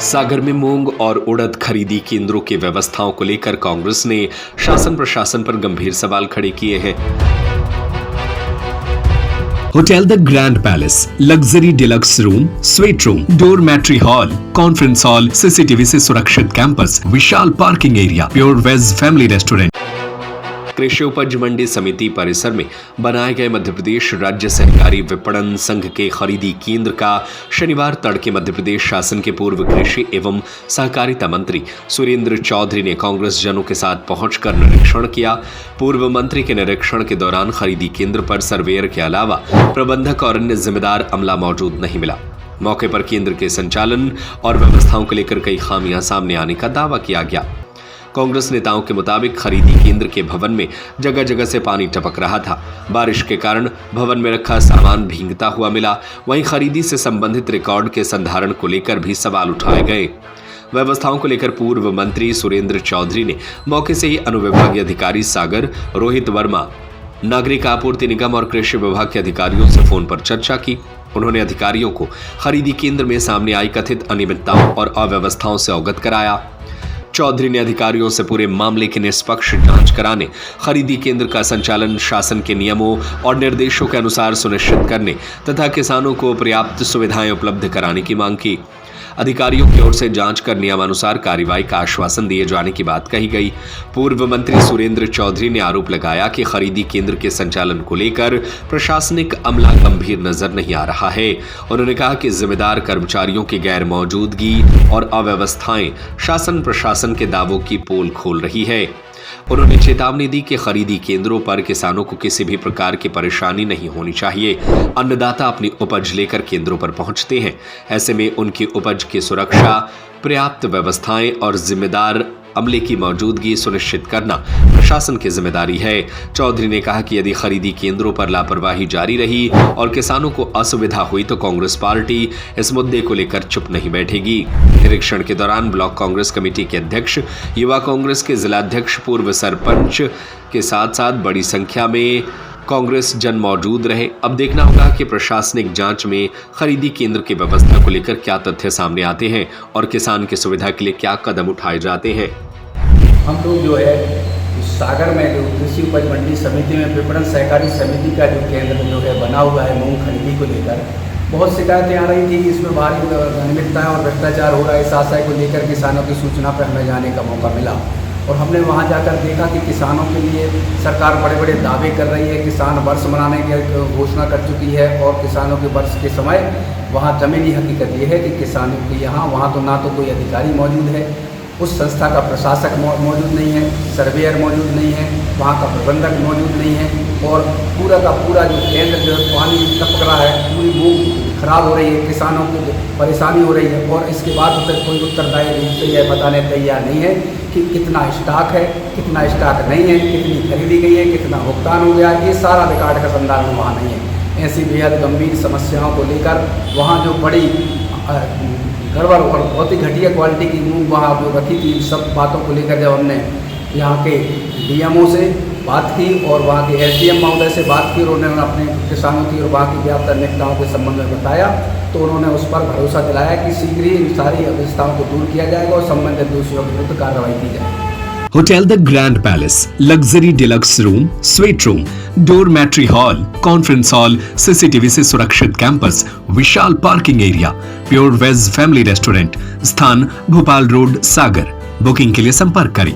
सागर में मूंग और उड़द खरीदी केंद्रों की व्यवस्थाओं को लेकर कांग्रेस ने शासन प्रशासन पर गंभीर सवाल खड़े किए हैं। Hotel the grand palace, luxury deluxe room, suite room, dormitory hall, conference hall, CCTV से सुरक्षित कैंपस, विशाल parking area, pure veg family restaurant. कृषि उपज मंडी समिति परिसर में बनाए गए मध्य प्रदेश राज्य सहकारी विपणन संघ के खरीदी केंद्र का शनिवार तड़के मध्य प्रदेश शासन के पूर्व कृषि एवं सहकारिता मंत्री सुरेंद्र चौधरी ने कांग्रेस जनों के साथ पहुंचकर निरीक्षण किया। पूर्व मंत्री के निरीक्षण के दौरान खरीदी केंद्र पर सर्वेयर के अलावा प्रबंधक और अन्य जिम्मेदार अमला मौजूद नहीं मिला। मौके पर केंद्र के संचालन और व्यवस्थाओं को लेकर कई खामियां सामने आने का दावा किया गया। कांग्रेस नेताओं के मुताबिक खरीदी केंद्र के भवन में जगह जगह से पानी टपक रहा था। बारिश के कारण भवन में रखा सामान भीगता हुआ मिला। वहीं खरीदी से संबंधित रिकॉर्ड के संधारण को लेकर भी सवाल उठाए गए। व्यवस्थाओं को लेकर पूर्व मंत्री सुरेंद्र चौधरी ने मौके से ही अनुविभागीय अधिकारी सागर, रोहित वर्मा, नागरिक आपूर्ति निगम और कृषि विभाग के अधिकारियों से फोन पर चर्चा की। उन्होंने अधिकारियों को खरीदी केंद्र में सामने आई कथित अनियमितताओं और अव्यवस्थाओं से अवगत कराया। चौधरी ने अधिकारियों से पूरे मामले की निष्पक्ष जांच कराने, खरीदी केंद्र का संचालन शासन के नियमों और निर्देशों के अनुसार सुनिश्चित करने तथा किसानों को पर्याप्त सुविधाएं उपलब्ध कराने की मांग की। अधिकारियों की ओर से जांच कर नियमानुसार कार्रवाई का आश्वासन दिए जाने की बात कही गई। पूर्व मंत्री सुरेंद्र चौधरी ने आरोप लगाया कि खरीदी केंद्र के संचालन को लेकर प्रशासनिक अमला गंभीर नजर नहीं आ रहा है। उन्होंने कहा कि जिम्मेदार कर्मचारियों की गैर मौजूदगी और अव्यवस्थाएं शासन प्रशासन के दावों की पोल खोल रही है। उन्होंने चेतावनी दी कि खरीदी केंद्रों पर किसानों को किसी भी प्रकार की परेशानी नहीं होनी चाहिए। अन्नदाता अपनी उपज लेकर केंद्रों पर पहुंचते हैं, ऐसे में उनकी उपज की सुरक्षा, पर्याप्त व्यवस्थाएं और जिम्मेदार अमले की मौजूदगी सुनिश्चित करना प्रशासन की जिम्मेदारी है। चौधरी ने कहा कि यदि खरीदी केंद्रों पर लापरवाही जारी रही और किसानों को असुविधा हुई तो कांग्रेस पार्टी इस मुद्दे को लेकर चुप नहीं बैठेगी। निरीक्षण के दौरान ब्लॉक कांग्रेस कमेटी के अध्यक्ष, युवा कांग्रेस के जिलाध्यक्ष, पूर्व सरपंच के साथ साथ बड़ी संख्या में कांग्रेस जन मौजूद रहे। अब देखना होगा कि प्रशासनिक जांच में खरीदी केंद्र की व्यवस्था को लेकर क्या तथ्य सामने आते हैं और किसान की सुविधा के लिए क्या कदम उठाए जाते हैं। हम लोग जो है सागर में जो कृषि उपज मंडी समिति में विपणन सहकारी समिति का जो केंद्र जो है बना हुआ है मूंग खरीदी को लेकर बहुत शिकायतें आ रही थी कि इसमें भारी अनियमितताएं और भ्रष्टाचार हो रहा है। इस आशय को लेकर किसानों की सूचना पर हमें जाने का मौका मिला और हमने वहां जाकर देखा कि किसानों के लिए सरकार बड़े बड़े दावे कर रही है। किसान वर्ष मनाने की घोषणा कर चुकी है और किसानों के वर्ष के समय वहां ज़मीनी हकीकत ये है कि किसानों के यहाँ वहाँ तो ना तो कोई अधिकारी मौजूद है, उस संस्था का प्रशासक मौजूद नहीं है, सर्वेयर मौजूद नहीं है, वहाँ का प्रबंधक मौजूद नहीं है और पूरा का पूरा जो केंद्र जो पानी टपक रहा है, पूरी मूंग खराब हो रही है, किसानों को परेशानी हो रही है और इसके बाद फिर कोई उत्तरदायी रूप से यह बताने तैयार नहीं है कि कितना स्टॉक है, कितना स्टॉक नहीं है, कितनी खरीदी गई है, कितना भुगतान हो गया, ये सारा रिकॉर्ड का संधारण वहाँ नहीं है। ऐसी बेहद गंभीर समस्याओं को लेकर वहाँ जो बड़ी गड़बड़ और बहुत ही घटिया क्वालिटी की मूंग वहाँ जो रखी थी, सब बातों को लेकर जब हमने यहाँ के डीएमओ से बात की और वहाँ के एसडीएम महोदय से बात की और उन्होंने अपने किसानों की और वहाँ की व्याप्त अनियमितताओं के संबंध में बताया तो उन्होंने उस पर भरोसा दिलाया कि शीघ्र ही इन सारी अव्यवस्थाओं को दूर किया जाएगा और संबंधित दोषियों के विरुद्ध कार्रवाई की जाएगी। Hotel the grand palace, luxury deluxe room, suite room, dormitory hall, conference hall, CCTV से सुरक्षित कैंपस, विशाल parking area, pure veg family restaurant, स्थान भोपाल रोड, सागर। बुकिंग के लिए संपर्क करें